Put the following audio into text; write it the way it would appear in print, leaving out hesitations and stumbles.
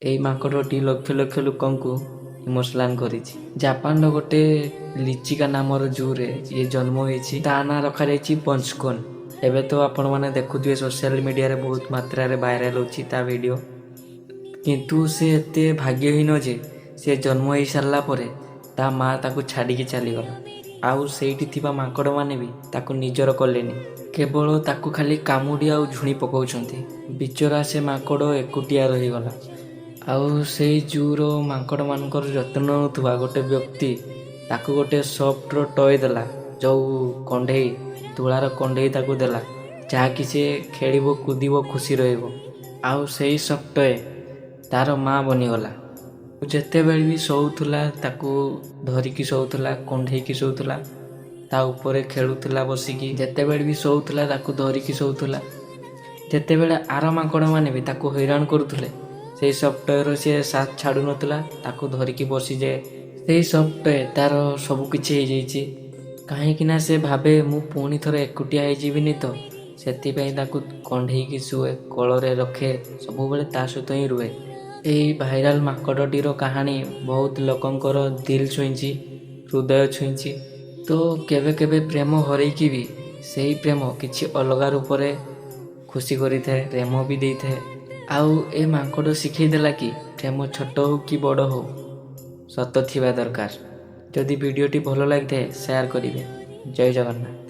এই ମାଙ୍କଡ଼ଟି ଲକ୍ଷ ଲକ୍ଷ ଲୋକଙ୍କୁ ଇମୋସନାଲ କରିଛି। ଜାପାନର ଗୋଟେ ଲିଚିକା ନାମର ଜୁରେ ଇଏ ଜନ୍ମ ହୋଇଛି। ତା ନାଁ ରଖାଯାଇଛି ପଞ୍ଚକୋନ। ଏବେ ତ ଆପଣମାନେ ଦେଖୁଥିବେ ସୋସିଆଲ ମିଡ଼ିଆରେ ବହୁତ ମାତ୍ରାରେ ଭାଇରାଲ ହେଉଛି ତା ଭିଡ଼ିଓ। କିନ୍ତୁ ସେ ଏତେ ଭାଗ୍ୟହୀନ ଯେ ସେ ଜନ୍ମ ହେଇସାରିଲା ପରେ ତା ମାଆ ତାକୁ ଛାଡ଼ିକି ଚାଲିଗଲା। ଆଉ ସେଇଠି ଥିବା ମାଙ୍କଡ଼ମାନେ ବି ତାକୁ ନିଜର କଲେନି, କେବଳ ତାକୁ ଖାଲି କାମୁଡ଼ି ଆଉ ଝୁଣି ପକାଉଛନ୍ତି। ବିଚରା ସେ ମାଙ୍କଡ଼ ଏକୁଟିଆ ରହିଗଲା। ଆଉ ସେଇ ଜୁର ମାଙ୍କଡ଼ମାନଙ୍କର ଯତ୍ନ ନେଉଥିବା ଗୋଟେ ବ୍ୟକ୍ତି ତାକୁ ଗୋଟେ ସଫ୍ଟର ଟୟ ଦେଲା, ଯେଉଁ କଣ୍ଢେଇ, ତୁଳାର କଣ୍ଢେଇ ତାକୁ ଦେଲା, ଯାହାକି ସେ ଖେଳିବ, କୁଦିବ, ଖୁସି ରହିବ। ଆଉ ସେଇ ସଫ୍ଟ ଟୟ ତାର ମାଆ ବନିଗଲା। ଯେତେବେଳେ ବି ଶୋଉଥିଲା ତାକୁ ଧରିକି ଶୋଉଥିଲା, କଣ୍ଢେଇକି ଶୋଉଥିଲା, ତା ଉପରେ ଖେଳୁଥିଲା ବସିକି। ଯେତେବେଳେ ବି ଶୋଉଥିଲା ତାକୁ ଧରିକି ଶୋଉଥିଲା। ଯେତେବେଳେ ଆର ମାଙ୍କଡ଼ମାନେ ବି ତାକୁ ହଇରାଣ କରୁଥିଲେ, ସେଇ ସଫ୍ଟୱେର ସେ ସାଥ ଛାଡ଼ୁନଥିଲା, ତାକୁ ଧରିକି ବସିଯାଏ। ସେଇ ସଫ୍ଟୱେର ତାର ସବୁକିଛି ହେଇଯାଇଛି। କାହିଁକିନା ସେ ଭାବେ ମୁଁ ପୁଣି ଥରେ ଏକୁଟିଆ ହେଇଯିବିନି ତ, ସେଥିପାଇଁ ତାକୁ କଣ୍ଢେଇକି ଶୁଏ, କୋଳରେ ରଖେ, ସବୁବେଳେ ତା ସହିତ ହିଁ ରୁହେ। ଏହି ଭାଇରାଲ ମାଙ୍କଡ଼ଟିର କାହାଣୀ ବହୁତ ଲୋକଙ୍କର ଦିଲ ଛୁଇଁଛି, ହୃଦୟ ଛୁଇଁଛି। ତ କେବେ କେବେ ପ୍ରେମ ହରେଇକି ବି ସେହି ପ୍ରେମ କିଛି ଅଲଗା ରୂପରେ ଖୁସି କରିଥାଏ, ପ୍ରେମ ବି ଦେଇଥାଏ। ଆଉ ଏ ମାଙ୍କଡ଼ ଶିଖେଇ ଦେଲା କି ପ୍ରେମ ଛୋଟ ହେଉ କି ବଡ଼ ହେଉ ସତ ଥିବା ଦରକାର। ଯଦି ଭିଡ଼ିଓଟି ଭଲ ଲାଗିଥାଏ ସେୟାର କରିବେ। ଜୟ ଜଗନ୍ନାଥ।